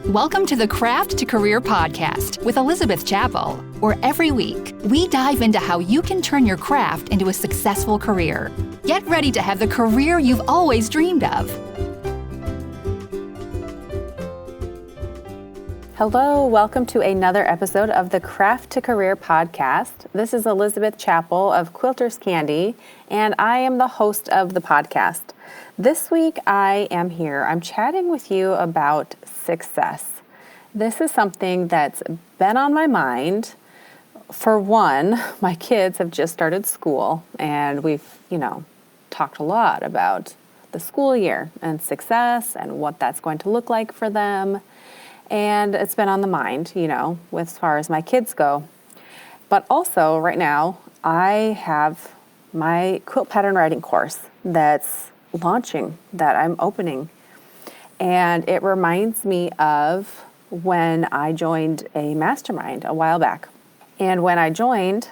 Welcome to the Craft to Career podcast with Elizabeth Chappell, where every week we dive into how you can turn your craft into a successful career. Get ready to have the career you've always dreamed of. Hello, welcome to another episode of the Craft to Career podcast. This is Elizabeth Chappell of Quilter's Candy, and I am the host of the podcast. This week I'm chatting with you about success. This is something that's been on my mind. For one, my kids have just started school, and we've, talked a lot about the school year and success and what that's going to look like for them. And it's been on the mind, as far as my kids go. But also right now, I have my quilt pattern writing course that's launching, that I'm opening. And it reminds me of when I joined a mastermind a while back. And when I joined,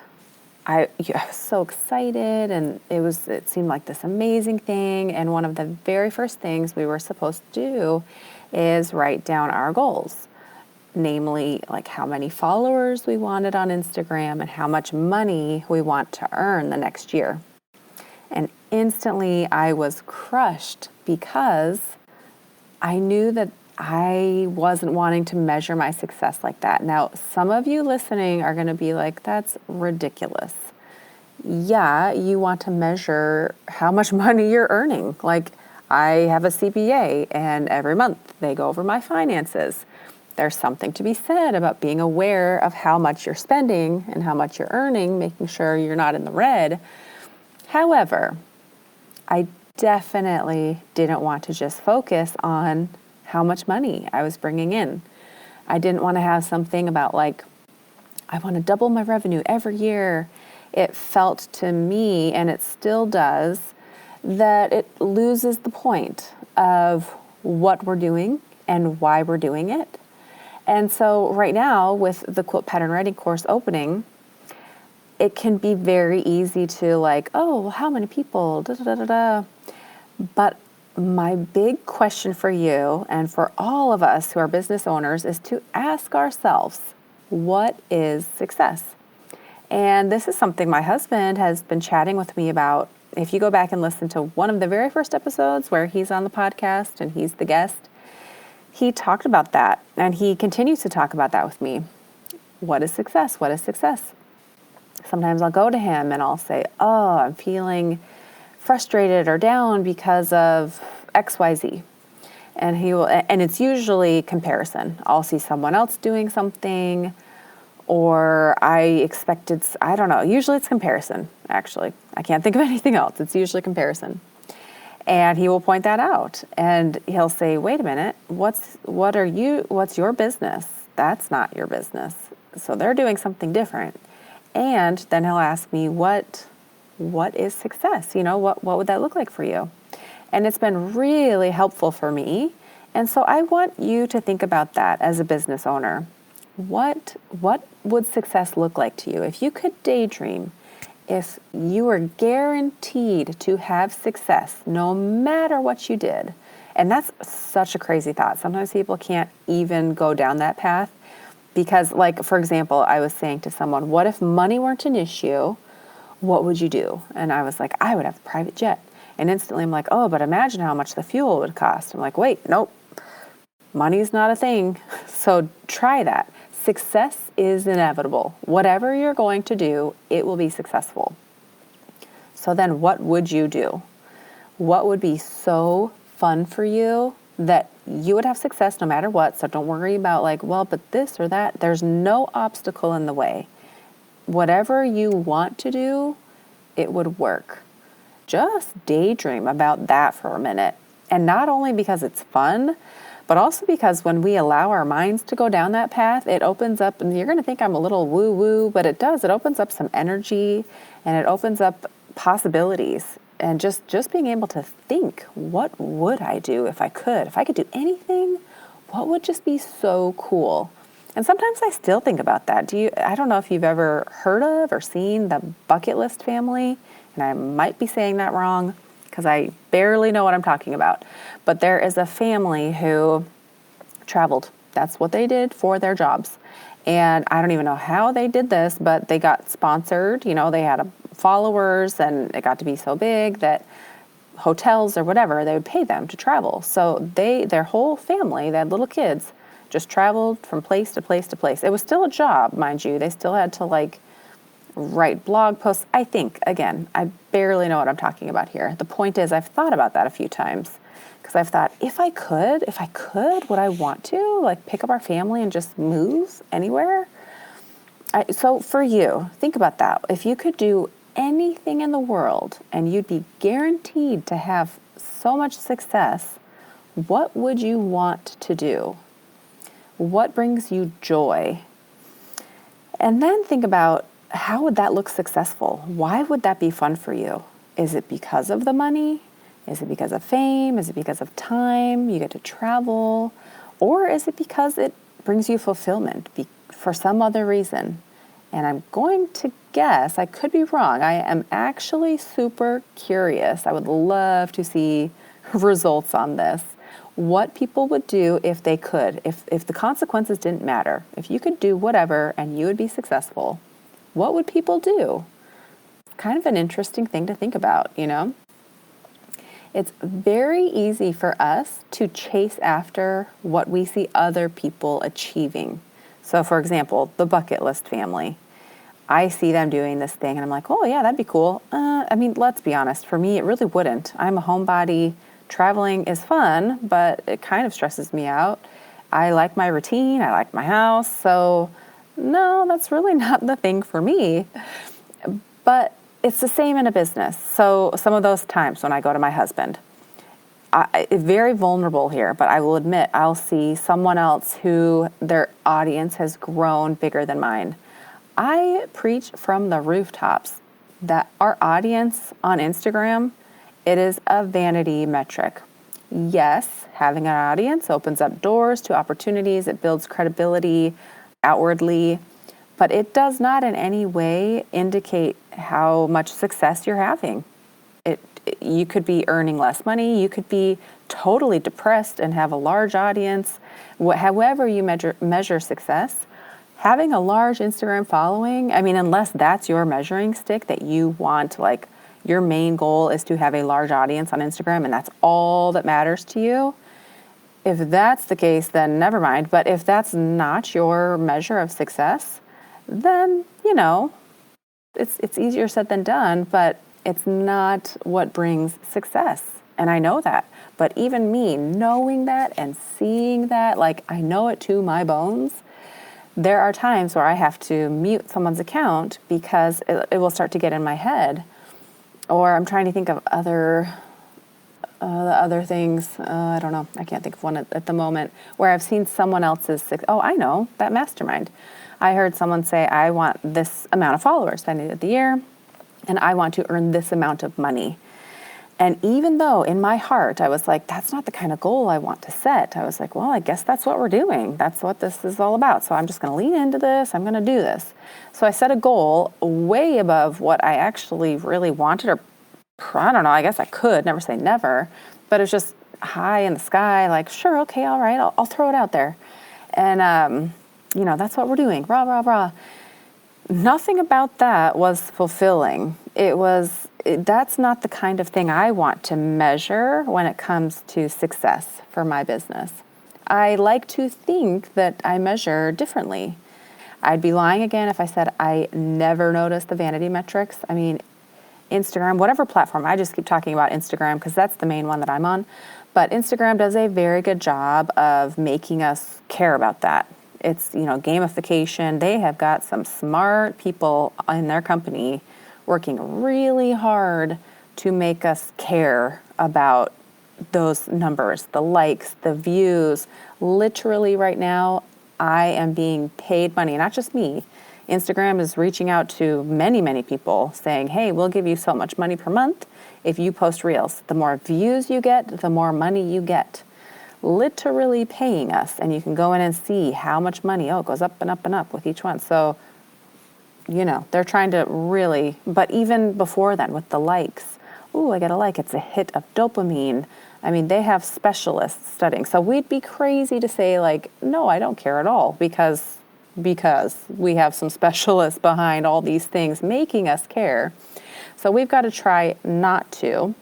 I was so excited, and it seemed like this amazing thing. And one of the very first things we were supposed to do is write down our goals, namely like how many followers we wanted on Instagram and how much money we want to earn the next year. And instantly I was crushed because I knew that I wasn't wanting to measure my success like that. Now, some of you listening are going to be like, that's ridiculous. Yeah, you want to measure how much money you're earning. Like, I have a CPA, and every month they go over my finances. There's something to be said about being aware of how much you're spending and how much you're earning, making sure you're not in the red. However, I definitely didn't want to just focus on how much money I was bringing in. I didn't want to have something about like, I want to double my revenue every year. It felt to me, and it still does, that it loses the point of what we're doing and why we're doing it. And so right now with the quilt pattern writing course opening, it can be very easy to like, oh, well, how many people, da, da, da, da, da. But my big question for you and for all of us who are business owners is to ask ourselves, what is success? And this is something my husband has been chatting with me about. If you go back and listen to one of the very first episodes where he's on the podcast and he's the guest, he talked about that, and he continues to talk about that with me. What is success? What is success? Sometimes I'll go to him and I'll say, oh, I'm feeling frustrated or down because of XYZ. And and it's usually comparison. I'll see someone else doing something, or I don't know, usually it's comparison, actually. I can't think of anything else. It's usually comparison. And he will point that out, and he'll say, wait a minute, what's your business? That's not your business. So they're doing something different. And then he'll ask me, what is success? What would that look like for you? And it's been really helpful for me. And so I want you to think about that as a business owner. What would success look like to you? If you could daydream, if you were guaranteed to have success no matter what you did, and that's such a crazy thought. Sometimes people can't even go down that path because, like, for example, I was saying to someone, what if money weren't an issue? What would you do? And I was like, I would have a private jet. And instantly I'm like, oh, but imagine how much the fuel would cost. I'm like, wait, nope, money's not a thing. So try that. Success is inevitable. Whatever you're going to do, it will be successful. So then what would you do? What would be so fun for you that you would have success no matter what? So don't worry about like, well, but this or that. There's no obstacle in the way. Whatever you want to do, it would work. Just daydream about that for a minute. And not only because it's fun, but also because when we allow our minds to go down that path, it opens up, and you're going to think I'm a little woo-woo, but it does. It opens up some energy, and it opens up possibilities. And just being able to think, what would I do if I could? If I could do anything, what would just be so cool? And sometimes I still think about that. I don't know if you've ever heard of or seen the bucket list family, and I might be saying that wrong because I barely know what I'm talking about. But there is a family who traveled That's what they did for their jobs. And I don't even know how they did this, but they got sponsored. You know, they had followers, and it got to be so big that hotels or whatever, they would pay them to travel. So their whole family, they had little kids, just traveled from place to place to place. It was still a job, mind you. They still had to like write blog posts. I think, again, I barely know what I'm talking about here. The point is, I've thought about that a few times because I've thought, if I could, would I want to like pick up our family and just move anywhere? So for you, think about that. If you could do anything in the world and you'd be guaranteed to have so much success, what would you want to do? What brings you joy? And then think about, how would that look successful? Why would that be fun for you? Is it because of the money? Is it because of fame? Is it because of time? You get to travel? Or is it because it brings you fulfillment for some other reason? And I'm going to guess, I could be wrong. I am actually super curious. I would love to see results on this. What people would do if they could, if the consequences didn't matter, if you could do whatever and you would be successful, what would people do? It's kind of an interesting thing to think about, you know? It's very easy for us to chase after what we see other people achieving. So for example, the bucket list family. I see them doing this thing and I'm like, oh yeah, that'd be cool. I mean, let's be honest. For me, it really wouldn't. I'm a homebody. Traveling is fun, but it kind of stresses me out. I like my routine. I like my house. So no, that's really not the thing for me. But it's the same in a business. So some of those times when I go to my husband, it's very vulnerable here, but I will admit I'll see someone else who their audience has grown bigger than mine. I preach from the rooftops that our audience on Instagram, it is a vanity metric. Yes, having an audience opens up doors to opportunities. It builds credibility outwardly, but it does not in any way indicate how much success you're having. You could be earning less money. You could be totally depressed and have a large audience. However you measure success, having a large Instagram following, I mean, unless that's your measuring stick that you want, like your main goal is to have a large audience on Instagram and that's all that matters to you. If that's the case, then never mind. But if that's not your measure of success, then, you know, it's easier said than done, but it's not what brings success. And I know that. But even me knowing that and seeing that, like I know it to my bones, there are times where I have to mute someone's account because it will start to get in my head. Or I'm trying to think of other things. I don't know. I can't think of one at the moment where I've seen someone else's. Oh, I know, that mastermind. I heard someone say, I want this amount of followers by the end of the year, and I want to earn this amount of money. And even though in my heart, I was like, that's not the kind of goal I want to set. I was like, well, I guess that's what we're doing. That's what this is all about. So I'm just going to lean into this. I'm going to do this. So I set a goal way above what I actually really wanted, or I don't know, I guess I could, never say never, but it was just high in the sky, like, sure, okay, all right, I'll throw it out there. And, you know, that's what we're doing, rah, rah, rah. Nothing about that was fulfilling. That's not the kind of thing I want to measure when it comes to success for my business. I like to think that I measure differently. I'd be lying again if I said I never noticed the vanity metrics. I mean, Instagram, whatever platform, I just keep talking about Instagram because that's the main one that I'm on. But Instagram does a very good job of making us care about that. It's, you know, gamification. They have got some smart people in their company working really hard to make us care about those numbers, the likes, the views. Literally right now, I am being paid money, not just me. Instagram is reaching out to many, many people saying, hey, we'll give you so much money per month if you post reels. The more views you get, the more money you get. Literally paying us. And you can go in and see how much money, it goes up and up and up with each one. So, you know, they're trying to really, but even before then with the likes, I get a like, it's a hit of dopamine. I mean, they have specialists studying. So we'd be crazy to say like, no, I don't care at all because we have some specialists behind all these things making us care. So we've got to try not to.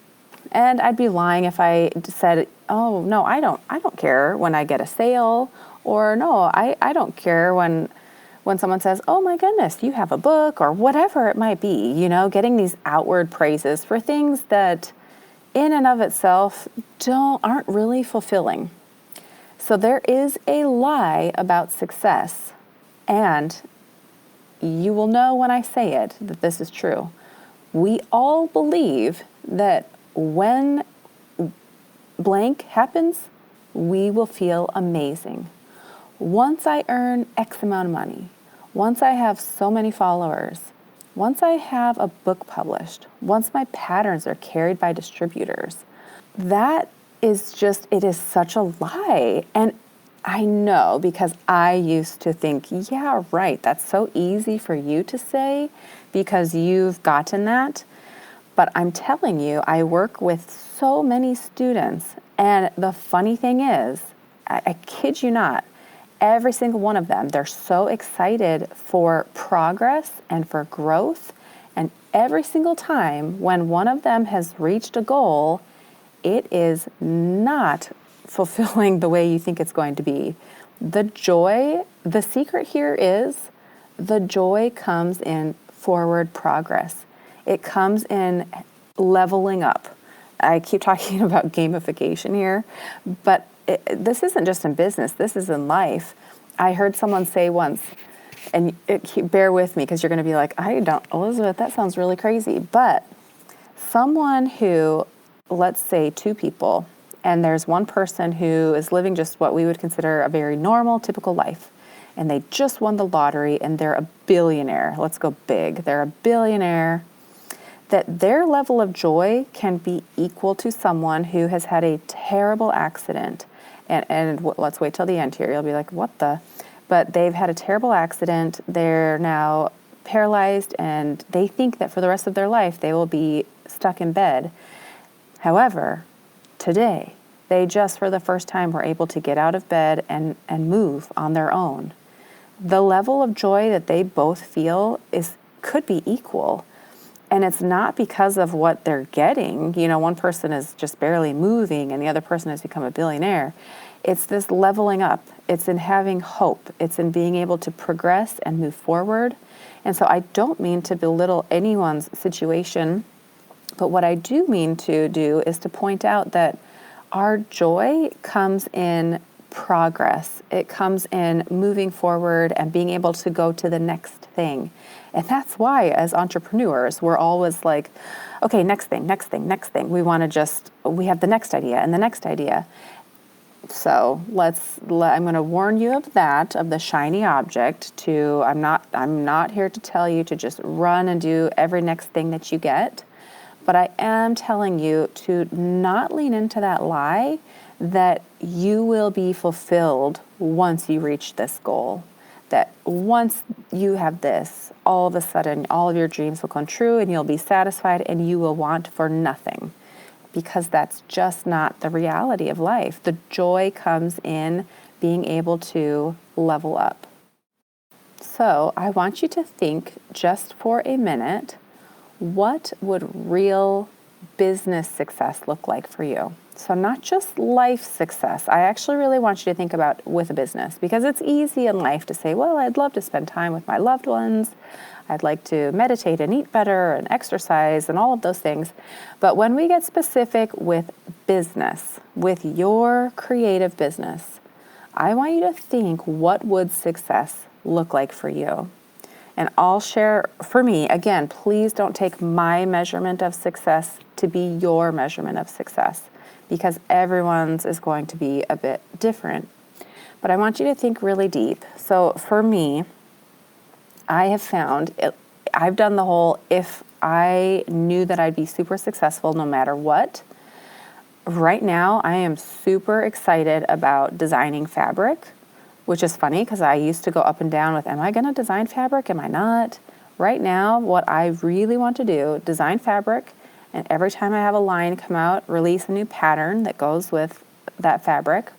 And I'd be lying if I said, oh, no, I don't care when I get a sale, or no, I don't care when someone says, oh my goodness, you have a book, or whatever it might be, getting these outward praises for things that in and of itself aren't really fulfilling. So there is a lie about success, and you will know when I say it that this is true. We all believe that when blank happens, we will feel amazing. Once I earn X amount of money, once I have so many followers, once I have a book published, once my patterns are carried by distributors, it is such a lie. And I know, because I used to think, yeah, right, that's so easy for you to say because you've gotten that. But I'm telling you, I work with so many students, and the funny thing is, I kid you not, every single one of them, they're so excited for progress and for growth. And every single time when one of them has reached a goal, it is not fulfilling the way you think it's going to be. The secret here is the joy comes in forward progress. It comes in leveling up. I keep talking about gamification here, but this isn't just in business, this is in life. I heard someone say once, and bear with me because you're going to be like, Elizabeth, that sounds really crazy. But someone who, let's say 2 people, and there's one person who is living just what we would consider a very normal, typical life, and they just won the lottery and they're a billionaire. Let's go big. They're a billionaire. That their level of joy can be equal to someone who has had a terrible accident. And let's wait till the end here. You'll be like, what the? But they've had a terrible accident. They're now paralyzed, and they think that for the rest of their life they will be stuck in bed. However, today, they just for the first time were able to get out of bed and move on their own. The level of joy that they both feel could be equal. And it's not because of what they're getting. One person is just barely moving and the other person has become a billionaire. It's this leveling up. It's in having hope. It's in being able to progress and move forward. And so I don't mean to belittle anyone's situation, but what I do mean to do is to point out that our joy comes in progress. It comes in moving forward and being able to go to the next thing. And that's why, as entrepreneurs, we're always like, okay, next thing. We have the next idea and the next idea. So I'm going to warn you of the shiny object. I'm not here to tell you to just run and do every next thing that you get, but I am telling you to not lean into that lie that you will be fulfilled once you reach this goal. That once you have this, all of a sudden, all of your dreams will come true and you'll be satisfied and you will want for nothing. Because that's just not the reality of life. The joy comes in being able to level up. So I want you to think just for a minute, what would real business success look like for you? So not just life success. I actually really want you to think about with a business, because it's easy in life to say, well, I'd love to spend time with my loved ones. I'd like to meditate and eat better and exercise and all of those things. But when we get specific with business, with your creative business, I want you to think, what would success look like for you? And I'll share, for me, again, please don't take my measurement of success to be your measurement of success, because everyone's is going to be a bit different. But I want you to think really deep. So for me, I have found, I've done the whole, if I knew that I'd be super successful no matter what. Right now, I am super excited about designing fabric, which is funny because I used to go up and down with, am I going to design fabric? Am I not? Right now, what I really want to do, design fabric And every time I have a line come out, release a new pattern that goes with that fabric.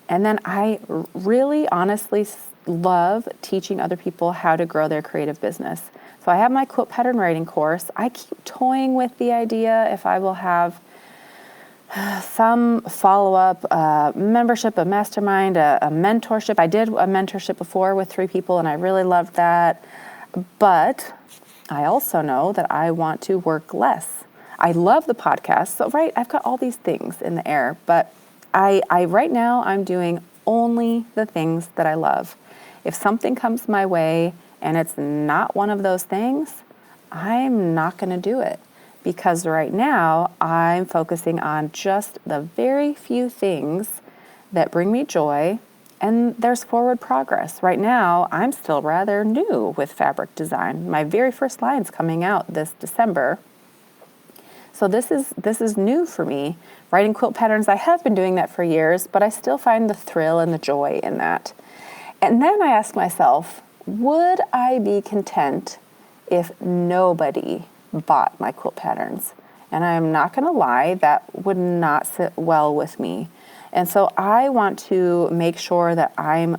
And then I really honestly love teaching other people how to grow their creative business. So I have my quilt pattern writing course. I keep toying with the idea if I will have some follow-up membership, a mastermind, a mentorship. I did a mentorship before with 3 people and I really loved that. But I also know that I want to work less. I love the podcast. So right, I've got all these things in the air, but I right now I'm doing only the things that I love. If something comes my way and it's not one of those things, I'm not going to do it, because right now I'm focusing on just the very few things that bring me joy, and there's forward progress. Right now, I'm still rather new with fabric design. My very first line's coming out this December. So this is new for me. Writing quilt patterns, I have been doing that for years, but I still find the thrill and the joy in that. And then I ask myself, would I be content if nobody bought my quilt patterns? And I am not going to lie, that would not sit well with me. And so I want to make sure that I'm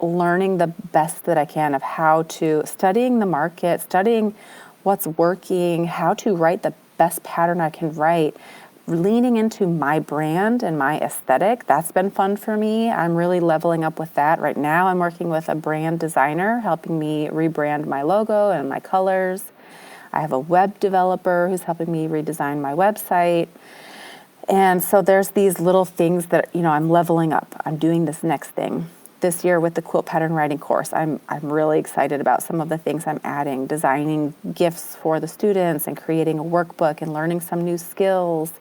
learning the best that I can of how to, studying the market, studying what's working, how to write the best pattern I can write, leaning into my brand and my aesthetic. That's been fun for me. I'm really leveling up with that. Right now I'm working with a brand designer helping me rebrand my logo and my colors. I have a web developer who's helping me redesign my website. And so there's these little things that, I'm leveling up. I'm doing this next thing. This year with the quilt pattern writing course, I'm really excited about some of the things I'm adding, designing gifts for the students and creating a workbook and learning some new skills.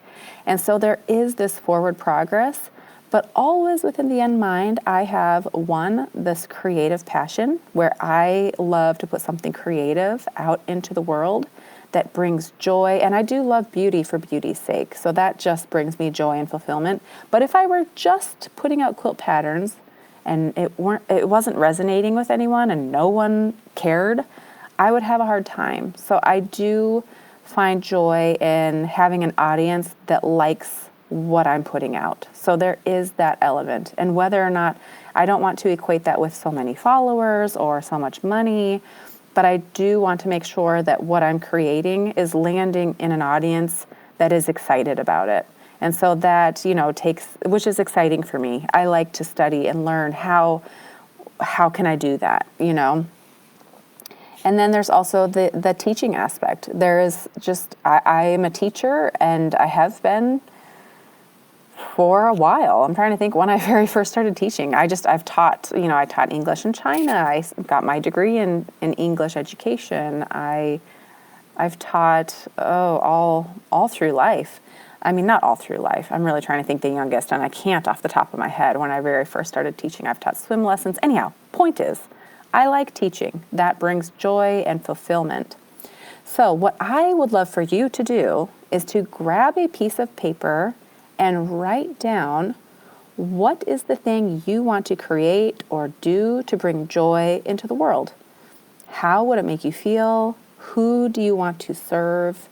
And so there is this forward progress, but always within the end mind, I have this creative passion where I love to put something creative out into the world that brings joy. And I do love beauty for beauty's sake. So that just brings me joy and fulfillment. But if I were just putting out quilt patterns and it wasn't resonating with anyone and no one cared, I would have a hard time. So I do find joy in having an audience that likes what I'm putting out. So there is that element. And whether or not, I don't want to equate that with so many followers or so much money, but I do want to make sure that what I'm creating is landing in an audience that is excited about it. And so that, which is exciting for me. I like to study and learn how can I do that, And then there's also the teaching aspect. There is just, I am a teacher and I have been for a while. I'm trying to think when I very first started teaching. I've taught, I taught English in China. I got my degree in English education. I've taught, all through life. I mean, not all through life. I'm really trying to think the youngest, and I can't off the top of my head. When I very first started teaching, I've taught swim lessons. Anyhow, point is, I like teaching. That brings joy and fulfillment. So what I would love for you to do is to grab a piece of paper and write down what is the thing you want to create or do to bring joy into the world. How would it make you feel? Who do you want to serve?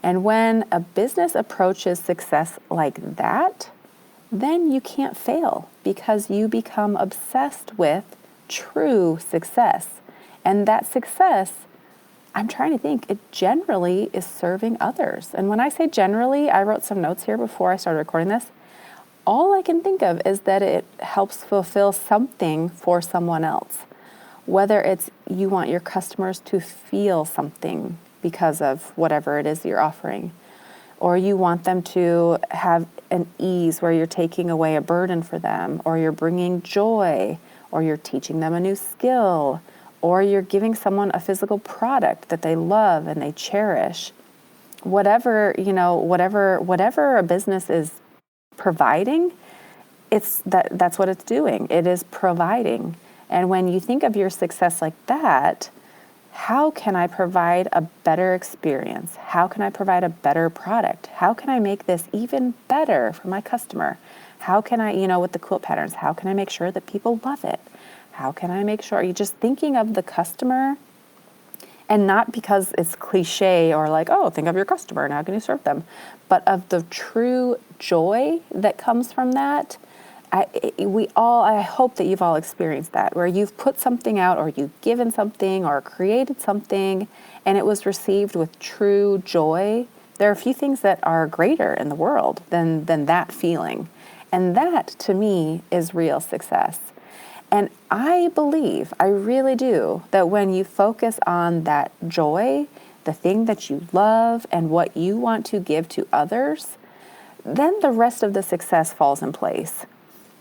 And when a business approaches success like that, then you can't fail because you become obsessed with true success. And that success, I'm trying to think, it generally is serving others. And when I say generally, I wrote some notes here before I started recording this. All I can think of is that it helps fulfill something for someone else. Whether it's you want your customers to feel something because of whatever it is you're offering, or you want them to have an ease where you're taking away a burden for them, or you're bringing joy, or you're teaching them a new skill, or you're giving someone a physical product that they love and they cherish. Whatever a business is providing, that's what it's doing. It is providing. And when you think of your success like that, how can I provide a better experience? How can I provide a better product? How can I make this even better for my customer? How can I, with the quilt patterns, how can I make sure that people love it? How can I make sure you're just thinking of the customer And not because it's cliche or like, oh, think of your customer and how can you serve them, but of the true joy that comes from that. I hope that you've all experienced that, where you've put something out or you've given something or created something and it was received with true joy. There are a few things that are greater in the world than that feeling. And that, to me, is real success. And I believe, I really do, that when you focus on that joy, the thing that you love and what you want to give to others, then the rest of the success falls in place.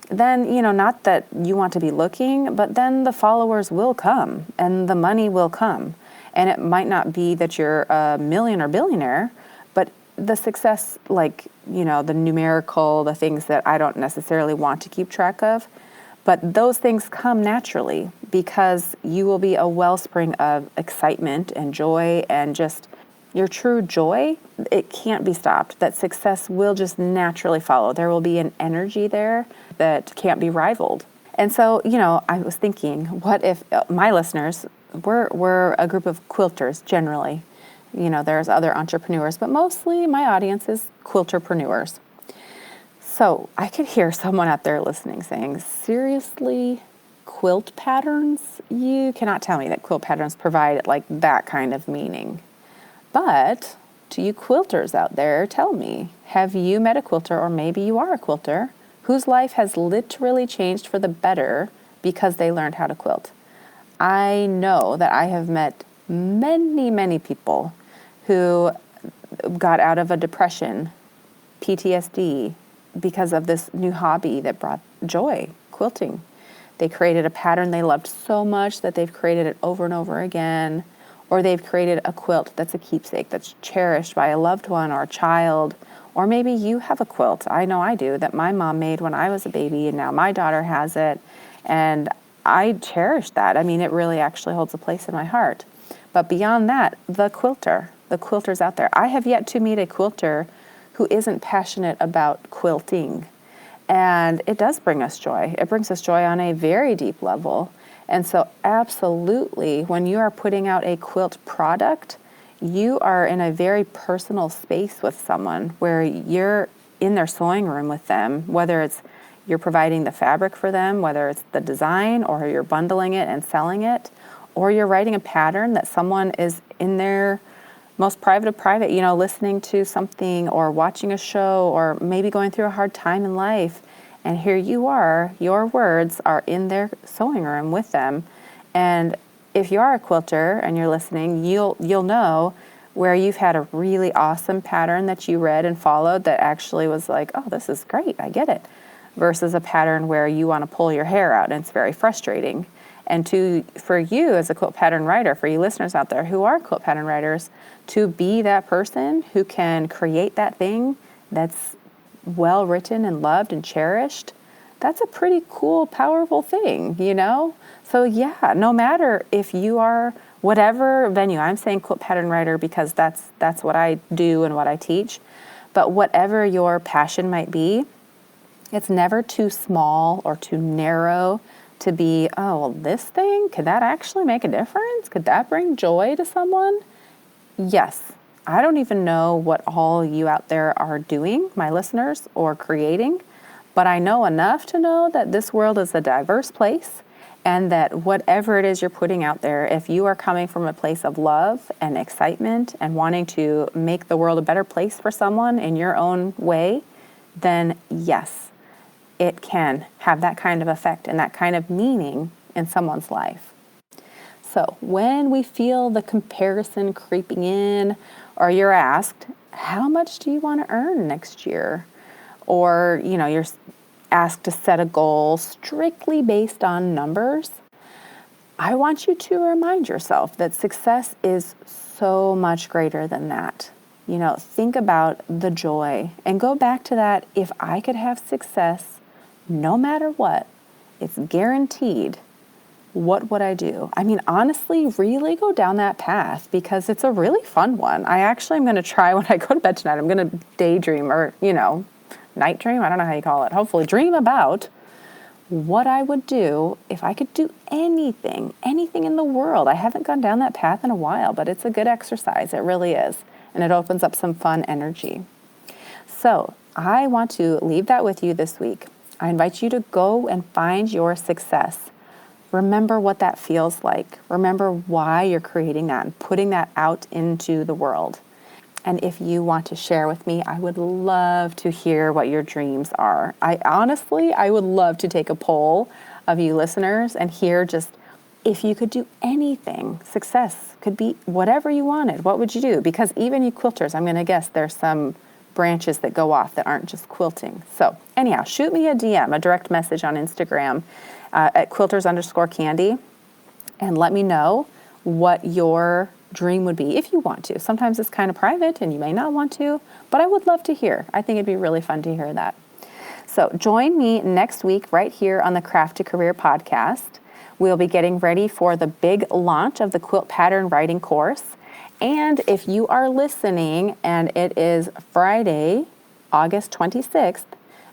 Then, not that you want to be looking, but then the followers will come and the money will come. And it might not be that you're a millionaire or billionaire, but the success, like, the numerical, the things that I don't necessarily want to keep track of, but those things come naturally because you will be a wellspring of excitement and joy and just your true joy. It can't be stopped. That success will just naturally follow. There will be an energy there that can't be rivaled. And so, I was thinking, what if my listeners, we're a group of quilters generally. There's other entrepreneurs, but mostly my audience is quilterpreneurs. So I could hear someone out there listening saying, seriously, quilt patterns? You cannot tell me that quilt patterns provide like that kind of meaning. But to you quilters out there, tell me, have you met a quilter, or maybe you are a quilter, whose life has literally changed for the better because they learned how to quilt? I know that I have met many, many people who got out of a depression, PTSD, because of this new hobby that brought joy, quilting. They created a pattern they loved so much that they've created it over and over again, or they've created a quilt that's a keepsake, that's cherished by a loved one or a child, or maybe you have a quilt. I know I do, that my mom made when I was a baby, and now my daughter has it, and I cherish that. I mean, it really actually holds a place in my heart. But beyond that, the quilters out there. I have yet to meet a quilter who isn't passionate about quilting. And it does bring us joy. It brings us joy on a very deep level. And so absolutely, when you are putting out a quilt product, you are in a very personal space with someone where you're in their sewing room with them, whether it's you're providing the fabric for them, whether it's the design or you're bundling it and selling it, or you're writing a pattern that someone is in their most private of private, listening to something or watching a show or maybe going through a hard time in life. And here you are, your words are in their sewing room with them. And if you are a quilter and you're listening, you'll know where you've had a really awesome pattern that you read and followed that actually was like, oh, this is great, I get it, versus a pattern where you want to pull your hair out and it's very frustrating. And for you as a quilt pattern writer, for you listeners out there who are quilt pattern writers, to be that person who can create that thing that's well written and loved and cherished, that's a pretty cool, powerful thing, So yeah, no matter if you are whatever venue, I'm saying quilt pattern writer because that's what I do and what I teach, but whatever your passion might be, it's never too small or too narrow to be, oh, well, this thing, could that actually make a difference? Could that bring joy to someone? Yes. I don't even know what all you out there are doing, my listeners, or creating, but I know enough to know that this world is a diverse place and that whatever it is you're putting out there, if you are coming from a place of love and excitement and wanting to make the world a better place for someone in your own way, then yes, it can have that kind of effect and that kind of meaning in someone's life. So when we feel the comparison creeping in, or you're asked, how much do you want to earn next year? Or, you're asked to set a goal strictly based on numbers, I want you to remind yourself that success is so much greater than that. Think about the joy and go back to that. If I could have success, no matter what, it's guaranteed. What would I do? I mean, honestly, really go down that path because it's a really fun one. I actually am going to try when I go to bed tonight. I'm going to daydream or, night dream. I don't know how you call it. Hopefully dream about what I would do if I could do anything in the world. I haven't gone down that path in a while, but it's a good exercise. It really is. And it opens up some fun energy. So I want to leave that with you this week. I invite you to go and find your success. Remember what that feels like. Remember why you're creating that and putting that out into the world. And if you want to share with me, I would love to hear what your dreams are. I would love to take a poll of you listeners and hear just if you could do anything. Success could be whatever you wanted. What would you do? Because even you quilters, I'm going to guess there's some branches that go off that aren't just quilting. So anyhow, shoot me a DM, a direct message on Instagram at quilters_candy, and let me know what your dream would be if you want to. Sometimes it's kind of private and you may not want to, but I would love to hear. I think it'd be really fun to hear that. So join me next week right here on the Craft to Career podcast. We'll be getting ready for the big launch of the quilt pattern writing course. And if you are listening and it is Friday, August 26th,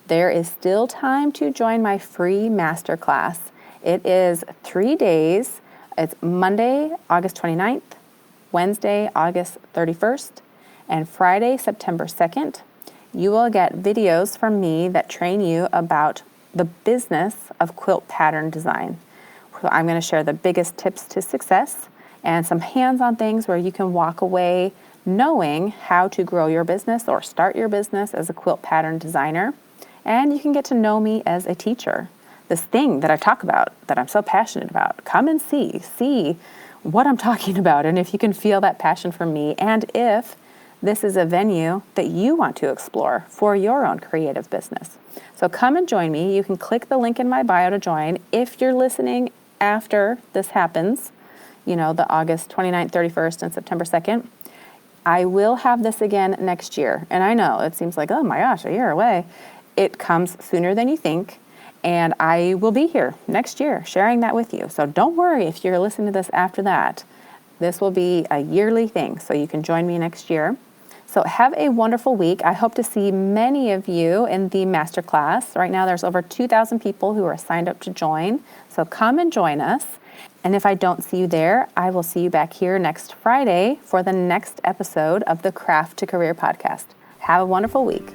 there is still time to join my free masterclass. It is 3 days. It's Monday, August 29th, Wednesday, August 31st, and Friday, September 2nd. You will get videos from me that train you about the business of quilt pattern design. So I'm going to share the biggest tips to success and some hands-on things where you can walk away knowing how to grow your business or start your business as a quilt pattern designer. And you can get to know me as a teacher. This thing that I talk about, that I'm so passionate about, come and see what I'm talking about, and if you can feel that passion from me, and if this is a venue that you want to explore for your own creative business. So come and join me. You can click the link in my bio to join. If you're listening after this happens, the August 29th, 31st, and September 2nd, I will have this again next year. And I know it seems like, oh my gosh, a year away. It comes sooner than you think. And I will be here next year sharing that with you. So don't worry if you're listening to this after that. This will be a yearly thing, so you can join me next year. So have a wonderful week. I hope to see many of you in the masterclass. Right now there's over 2,000 people who are signed up to join. So come and join us. And if I don't see you there, I will see you back here next Friday for the next episode of the Craft to Career podcast. Have a wonderful week.